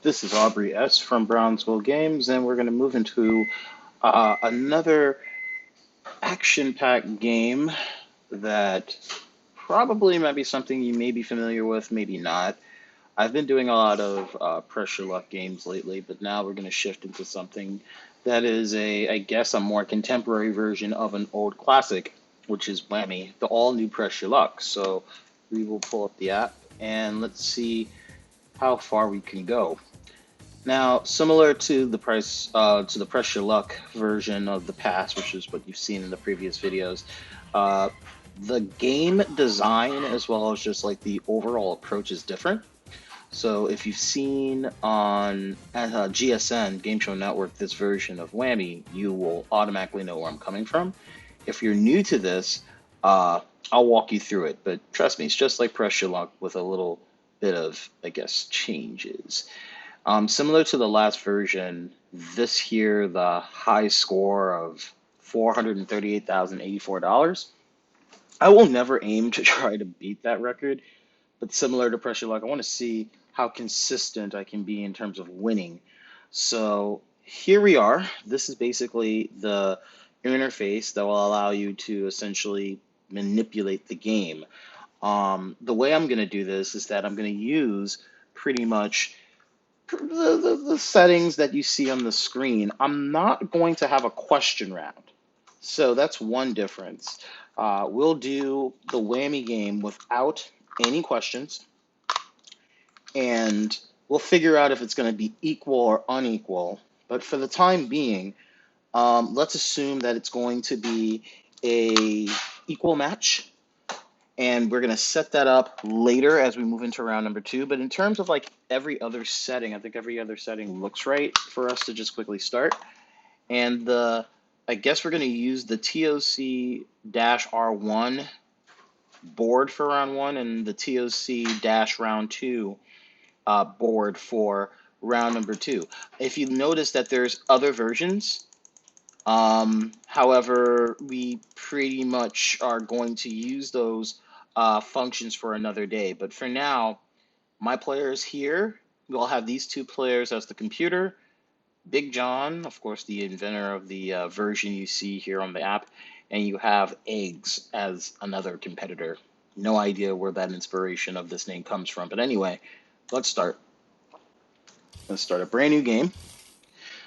This is AubreyS from Brownsville Games, and we're going to move into another action-packed game that probably might be something you may be familiar with, maybe not. I've been doing a lot of pressure luck games lately, but now we're going to shift into something that is I guess, a more contemporary version of an old classic, which is Whammy, the all-new pressure luck. So we will pull up the app and let's see how far we can go. Now, similar to the pressure luck version of the past, which is what you've seen in the previous videos, uh, the game design as well as just like the overall approach is different. So if you've seen on GSN, Game Show Network, this version of Whammy, you will automatically know where I'm coming from. If you're new to this, I'll walk you through it. But trust me, it's just like pressure luck with a little bit of, I guess, changes. Similar to the last version, this here, the high score of $438,084. I will never aim to try to beat that record, but similar to pressure luck, I want to see how consistent I can be in terms of winning. So here we are. This is basically the interface that will allow you to essentially manipulate the game. The way I'm going to do this is that I'm going to use pretty much the settings that you see on the screen. I'm not going to have a question round. So that's one difference. We'll do the Whammy game without any questions, and we'll figure out if it's going to be equal or unequal. But for the time being, let's assume that it's going to be a equal match. And we're going to set that up later as we move into round number 2. But in terms of like every other setting, I think every other setting looks right for us to just quickly start. And I guess we're going to use the TOC-R1 board for round 1 and the TOC-round 2 board for round number 2. If you notice that there's other versions, however, we pretty much are going to use those functions for another day. But for now, my players here, we'll have these two players as the computer. Big John, of course, the inventor of the version you see here on the app, and you have Eggs as another competitor. No idea where that inspiration of this name comes from. But anyway, let's start. Let's start a brand new game.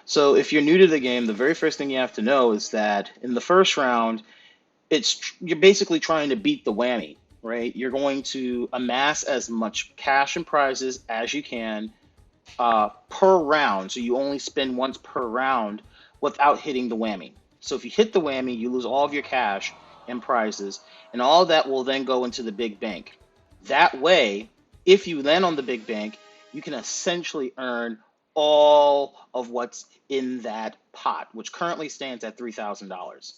So if you're new to the game, the very first thing you have to know is that in the first round, you're basically trying to beat the Whammy, right? You're going to amass as much cash and prizes as you can per round. So you only spend once per round without hitting the Whammy. So if you hit the Whammy, you lose all of your cash and prizes, and all of that will then go into the big bank. That way, if you land on the big bank, you can essentially earn all of what's in that pot, which currently stands at $3,000.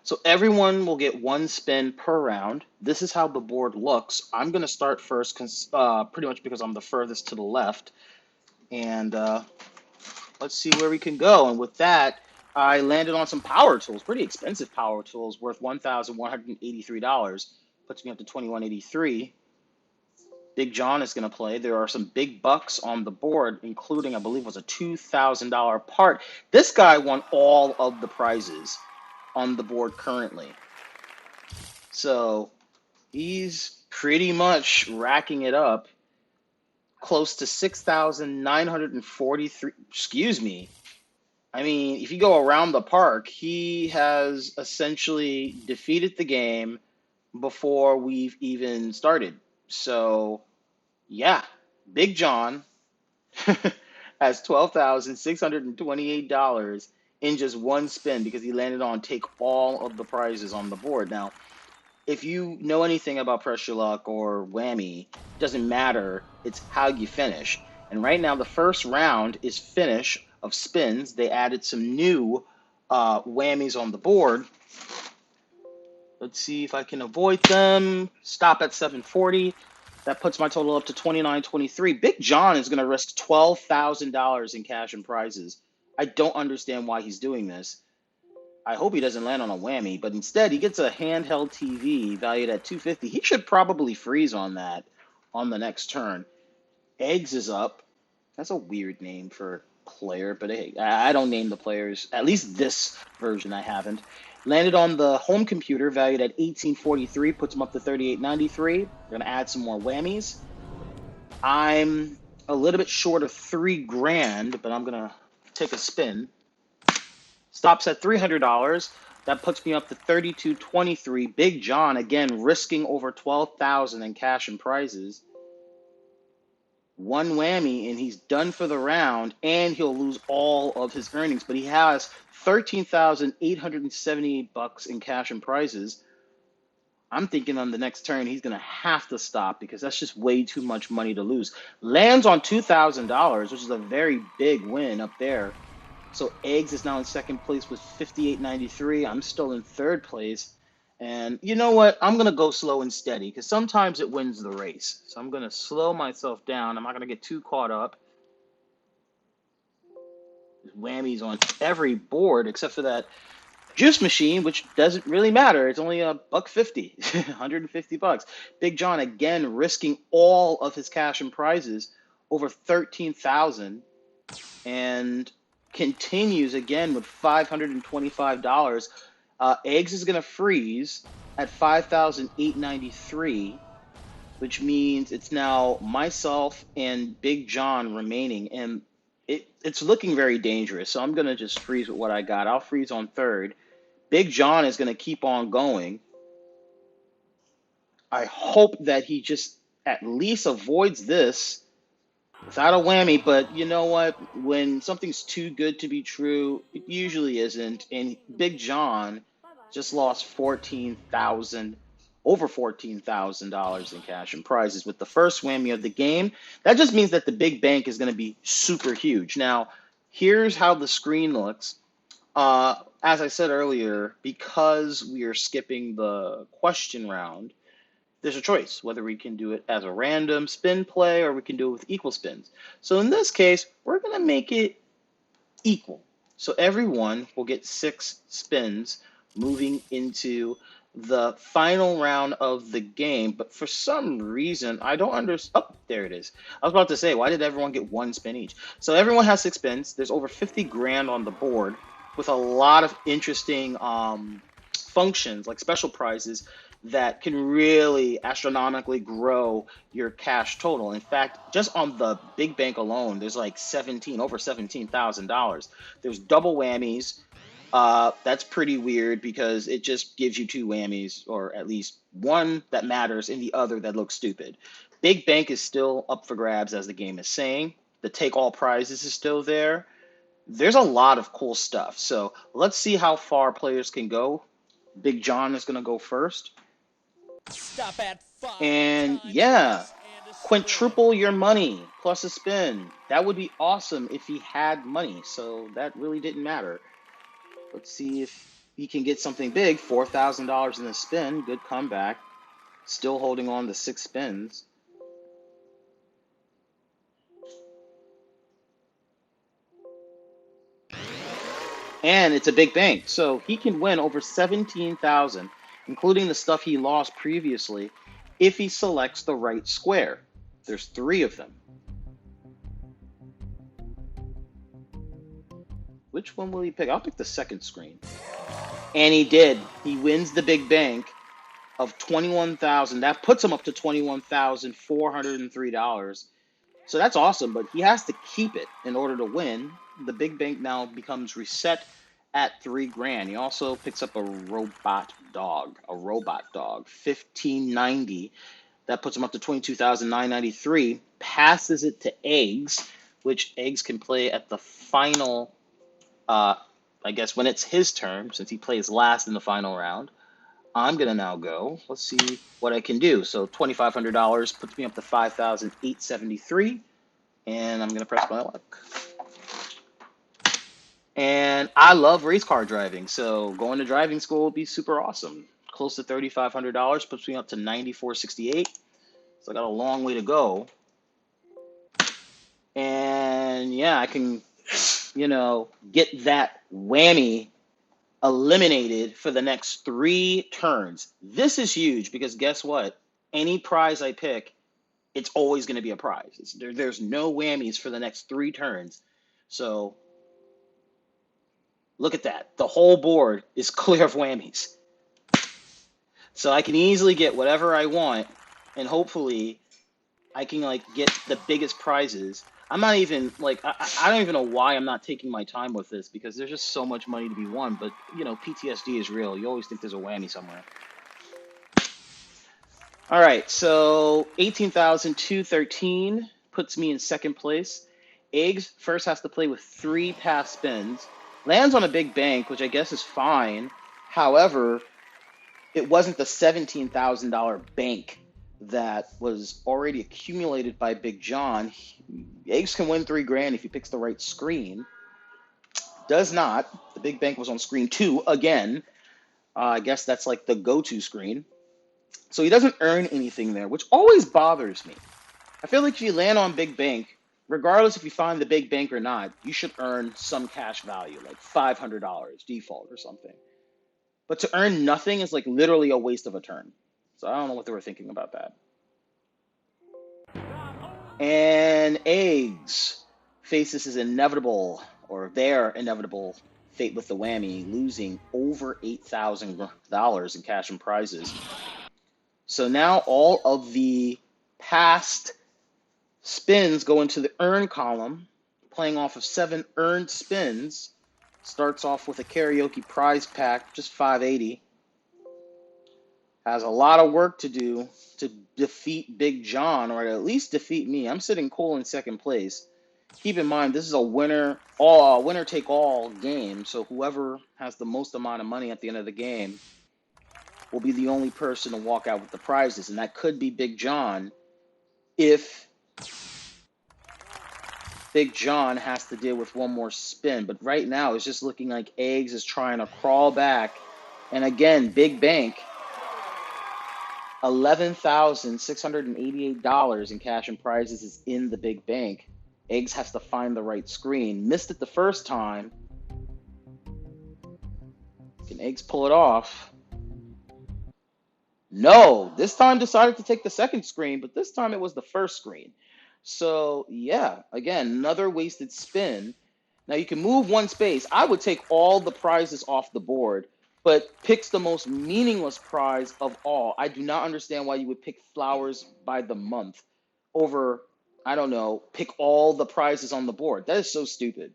So everyone will get one spin per round. This is how the board looks. I'm going to start first, pretty much because I'm the furthest to the left. And let's see where we can go. And with that, I landed on some power tools, pretty expensive power tools, worth $1,183. Puts me up to $2,183. Big John is going to play. There are some big bucks on the board, including, I believe, was a $2,000 part. This guy won all of the prizes on the board currently. So he's pretty much racking it up close to 6,943. Excuse me. I mean, if you go around the park, he has essentially defeated the game before we've even started. So, yeah, Big John has $12,628 in just one spin because he landed on take all of the prizes on the board. Now, if you know anything about pressure luck or Whammy, it doesn't matter. It's how you finish. And right now, the first round is finish of spins. They added some new whammies on the board. Let's see if I can avoid them. Stop at 740. That puts my total up to 2923. Big John is going to risk $12,000 in cash and prizes. I don't understand why he's doing this. I hope he doesn't land on a Whammy, but instead he gets a handheld TV valued at $250. He should probably freeze on that on the next turn. Eggs is up. That's a weird name for a player, but hey, I don't name the players. At least this version I haven't. Landed on the home computer, valued at 1843, puts them up to 3893. We're gonna add some more whammies. I'm a little bit short of 3 grand, but I'm gonna take a spin. Stops at $300. That puts me up to 3223. Big John again risking over 12,000 in cash and prizes. One whammy and he's done for the round, and he'll lose all of his earnings. But he has 13,878 bucks in cash and prizes. I'm thinking on the next turn he's gonna have to stop because that's just way too much money to lose. Lands on $2,000, which is a very big win up there. So Eggs is now in second place with 58.93. I'm still in third place. And you know what? I'm going to go slow and steady because sometimes it wins the race. So I'm going to slow myself down. I'm not going to get too caught up. There's whammies on every board except for that juice machine, which doesn't really matter. It's only $1.50, 150 bucks. Big John again risking all of his cash and prizes, over 13,000, and continues again with $525. Eggs is going to freeze at 5,893, which means it's now myself and Big John remaining, and it's looking very dangerous. So I'm going to just freeze with what I got. I'll freeze on third. Big John is going to keep on going. I hope that he just at least avoids this without a whammy, but you know what? When something's too good to be true, it usually isn't. And Big John just lost over $14,000 in cash and prizes with the first whammy of the game. That just means that the big bank is going to be super huge. Now, here's how the screen looks. As I said earlier, because we are skipping the question round, there's a choice whether we can do it as a random spin play or we can do it with equal spins. So in this case, we're going to make it equal. So everyone will get 6 spins moving into the final round of the game. But for some reason, I don't understand. Oh, there it is. I was about to say, why did everyone get 1 spin each? So everyone has 6 spins. There's over 50 grand on the board with a lot of interesting functions like special prizes that can really astronomically grow your cash total. In fact, just on the big bank alone, there's like over $17,000. There's double whammies. That's pretty weird because it just gives you 2 whammies, or at least one that matters and the other that looks stupid. Big bank is still up for grabs, as the game is saying. The take all prizes is still there. There's a lot of cool stuff. So let's see how far players can go. Big John is going to go first. Stop at 5 and yeah, quintuple your money plus a spin. That would be awesome if he had money. So that really didn't matter. Let's see if he can get something big. $4,000 in a spin. Good comeback. Still holding on to 6 spins. And it's a big bank, so he can win over 17,000, including the stuff he lost previously, if he selects the right square. There's 3 of them. Which one will he pick? I'll pick the second screen. And he did. He wins the big bank of 21,000. That puts him up to $21,403. So that's awesome, but he has to keep it in order to win. The big bank now becomes reset at 3 grand. He also picks up a robot dog, 1590. That puts him up to 22,993. Passes it to Eggs, which Eggs can play at the final, I guess when it's his turn, since he plays last in the final round. I'm going to now go. Let's see what I can do. So $2,500 puts me up to 5,873. And I'm going to press my luck. And I love race car driving. So going to driving school would be super awesome. Close to $3,500 puts me up to 9,468. So I got a long way to go. And yeah, I can, get that whammy eliminated for the next 3 turns. This is huge because guess what? Any prize I pick it's always going to be a prize. There's no whammies for the next 3 turns. So look at that. The whole board is clear of whammies. So I can easily get whatever I want, and hopefully I can like get the biggest prizes. I'm not even like I don't even know why I'm not taking my time with this, because there's just so much money to be won. But you know, PTSD is real. You always think there's a whammy somewhere. All right, so 18,213 puts me in second place. Eggs first has to play with 3 pass spins. Lands on a big bank, which I guess is fine. However, it wasn't the $17,000 bank that was already accumulated by Big John. Eggs can win 3 grand if he picks the right screen. Does not. The big bank was on screen 2 again. I guess that's like the go-to screen. So he doesn't earn anything there, which always bothers me. I feel like if you land on big bank, regardless if you find the big bank or not, you should earn some cash value, like $500 default or something. But to earn nothing is like literally a waste of a turn. So I don't know what they were thinking about that. And Eggs faces his inevitable, or their inevitable fate with the whammy, losing over $8,000 in cash and prizes. So now all of the past spins go into the earn column, playing off of 7 earned spins. Starts off with a karaoke prize pack, just $580. Has a lot of work to do to defeat Big John, or at least defeat me. I'm sitting cool in second place. Keep in mind, this is a winner take all game, so whoever has the most amount of money at the end of the game will be the only person to walk out with the prizes, and that could be Big John if Big John has to deal with one more spin. But right now, it's just looking like Eggs is trying to crawl back. And again, big bank, $11,688 in cash and prizes is in the big bank. Eggs has to find the right screen. Missed it the first time. Can Eggs pull it off? No, this time decided to take the second screen, but this time it was the first screen. So yeah, again, another wasted spin. Now you can move one space. I would take all the prizes off the board, but picks the most meaningless prize of all. I do not understand why you would pick flowers by the month over, I don't know, pick all the prizes on the board. That is so stupid.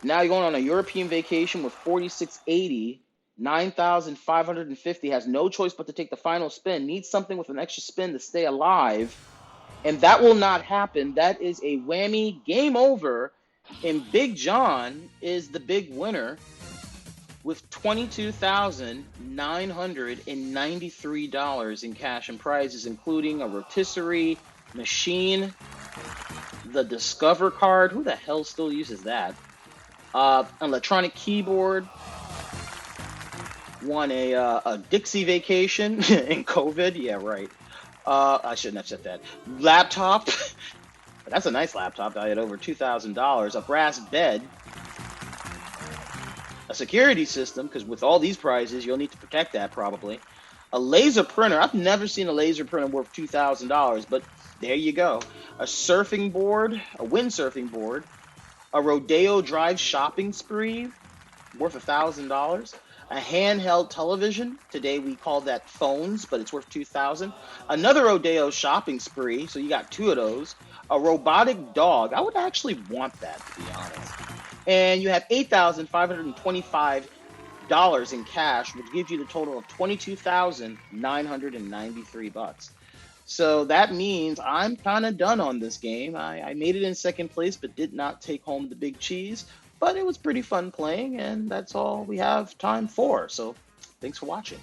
Now you're going on a European vacation with 4680. 9,550, has no choice but to take the final spin, needs something with an extra spin to stay alive, and that will not happen. That is a whammy, game over, and Big John is the big winner with $22,993 in cash and prizes, including a rotisserie machine, the Discover card, who the hell still uses that, electronic keyboard, won a Dixie vacation in COVID. Yeah, right. I shouldn't have said that. Laptop. That's a nice laptop. I had over $2,000. A brass bed. A security system, because with all these prizes, you'll need to protect that probably. A laser printer. I've never seen a laser printer worth $2,000, but there you go. A surfing board. A windsurfing board. A Rodeo Drive shopping spree worth $1,000. A handheld television. Today we call that phones, but it's worth $2,000. Another Rodeo shopping spree, so you got 2 of those. A robotic dog. I would actually want that, to be honest. And you have $8,525 in cash, which gives you the total of $22,993. So that means I'm kind of done on this game. I made it in second place, but did not take home the big cheese. But it was pretty fun playing, and that's all we have time for. So thanks for watching.